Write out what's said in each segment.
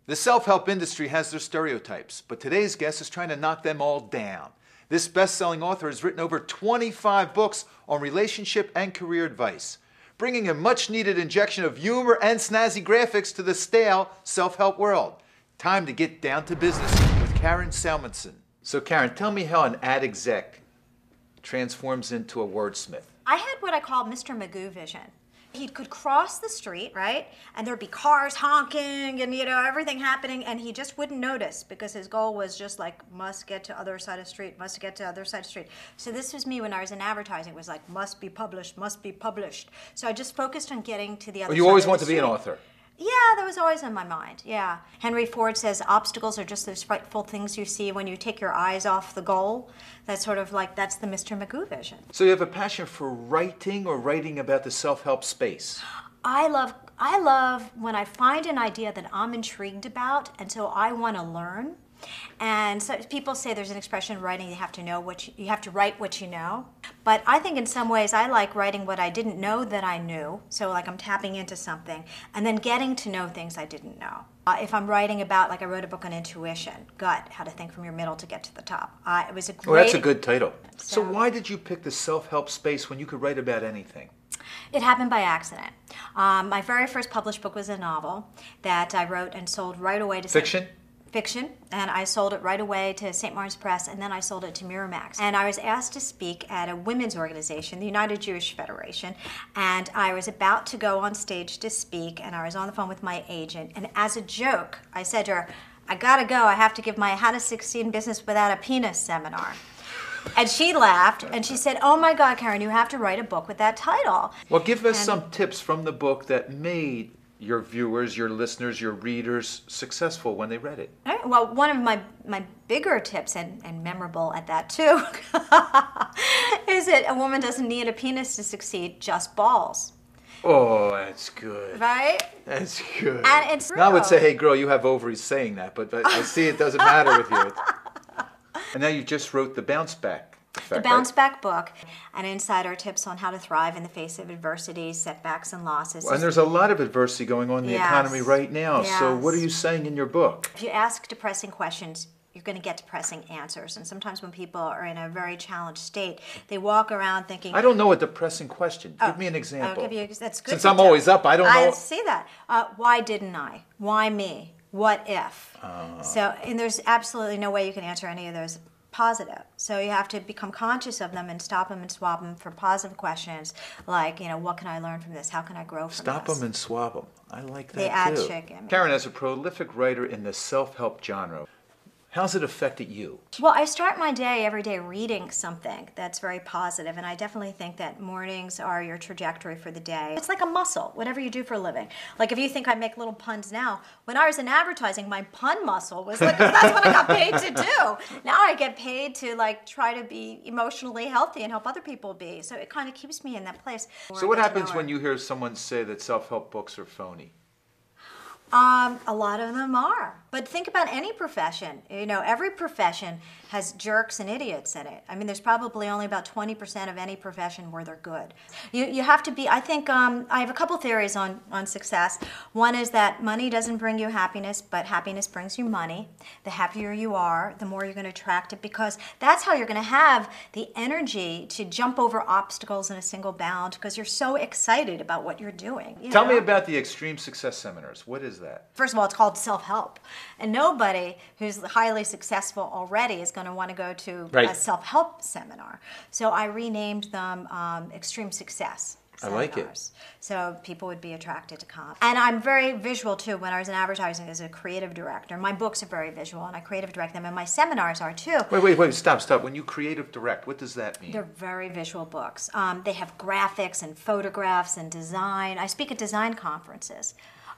The self-help industry has their stereotypes, but today's guest is trying to knock them all down. This best-selling author has written over 25 books on relationship and career advice, bringing a much-needed injection of humor and snazzy graphics to the stale self-help world. Time to get down to business with Karen Salmansohn. So Karen, tell me how an ad exec transforms into a wordsmith. I had what I call Mr. Magoo vision. He could cross the street, right? And there'd be cars honking and, everything happening, and he just wouldn't notice because his goal was just like, must get to other side of the street, must get to other side of the street. So this was me when I was in advertising. It was like, must be published, must be published. So I just focused on getting to the other side of the street. You always want to be an author? Yeah, that was always in my mind, yeah. Henry Ford says obstacles are just those frightful things you see when you take your eyes off the goal. That's sort of like, that's the Mr. Magoo vision. So you have a passion for writing or writing about the self-help space? I love when I find an idea that I'm intrigued about, and so I want to learn. And so people say there's an expression in writing, you have to write what you know. But I think in some ways I like writing what I didn't know that I knew. So like I'm tapping into something and then getting to know things I didn't know. If I'm writing about, like I wrote a book on intuition, gut, how to think from your middle to get to the top. It was a great... Well, that's a good title. So why did you pick the self-help space when you could write about anything? It happened by accident. My very first published book was a novel that I wrote and sold right away to... Fiction? Fiction, and I sold it right away to St. Martin's Press, and then I sold it to Miramax. And I was asked to speak at a women's organization, the United Jewish Federation, and I was about to go on stage to speak, and I was on the phone with my agent, and as a joke, I said to her, I gotta go, I have to give my How to Succeed in Business Without a Penis seminar. And she laughed, and she said, oh my God, Karen, you have to write a book with that title. Well, give us some tips from the book that made your viewers, your listeners, your readers successful when they read it. Well, one of my bigger tips, and memorable at that too, is that a woman doesn't need a penis to succeed, just balls. Oh, that's good. Right? That's good. And it's real. Now I would say, hey girl, you have ovaries saying that, but I see it doesn't matter with you. And now you just wrote the Bounce Back Effect, the Bounce Back book, and inside are tips on how to thrive in the face of adversity, setbacks, and losses. Well, and there's a lot of adversity going on in the economy right now. Yes. So what are you saying in your book? If you ask depressing questions, you're going to get depressing answers. And sometimes when people are in a very challenged state, they walk around thinking... I don't know a depressing question. Give me an example. I'll give you, that's good. Since I'm always up, I don't know. I see that. Why didn't I? Why me? What if? And there's absolutely no way you can answer any of those positive. So you have to become conscious of them and stop them and swap them for positive questions like, what can I learn from this? How can I grow from Stop this? them and swap them. I like that too. The ad chicken. Karen, as a prolific writer in the self-help genre, how's it affected you? Well, I start my day every day reading something that's very positive, and I definitely think that mornings are your trajectory for the day. It's like a muscle, whatever you do for a living. Like if you think I make little puns now, when I was in advertising, my pun muscle was like, that's what I got paid to do. Now I get paid to try to be emotionally healthy and help other people be. So it kind of keeps me in that place. So what happens when you hear someone say that self-help books are phony? A lot of them are. But think about any profession. Every profession has jerks and idiots in it. I mean, there's probably only about 20% of any profession where they're good. You have to be, I think, I have a couple theories on success. One is that money doesn't bring you happiness, but happiness brings you money. The happier you are, the more you're going to attract it, because that's how you're going to have the energy to jump over obstacles in a single bound, because you're so excited about what you're doing. Tell me about the Extreme Success Seminars. What is that? First of all, it's called self-help. And nobody who's highly successful already is going to want to go to a self-help seminar. So I renamed them Extreme Success Seminars. I like it. So people would be attracted to come. And I'm very visual too. When I was in advertising as a creative director, my books are very visual and I creative direct them, and my seminars are too. Wait, stop. When you creative direct, what does that mean? They're very visual books. They have graphics and photographs and design. I speak at design conferences.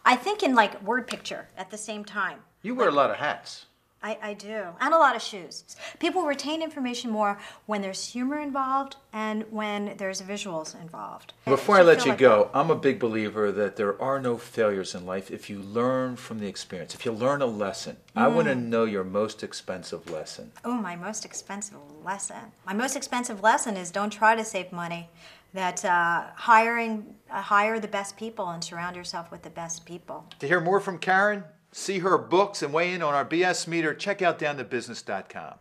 I think in word picture at the same time. You wear a lot of hats. I do, and a lot of shoes. People retain information more when there's humor involved and when there's visuals involved. Before I let you go, I'm a big believer that there are no failures in life if you learn from the experience, if you learn a lesson. I want to know your most expensive lesson. Oh, my most expensive lesson. My most expensive lesson is don't try to save money. That hire the best people and surround yourself with the best people. To hear more from Karen, see her books and weigh in on our BS meter, check out downtobusiness.com.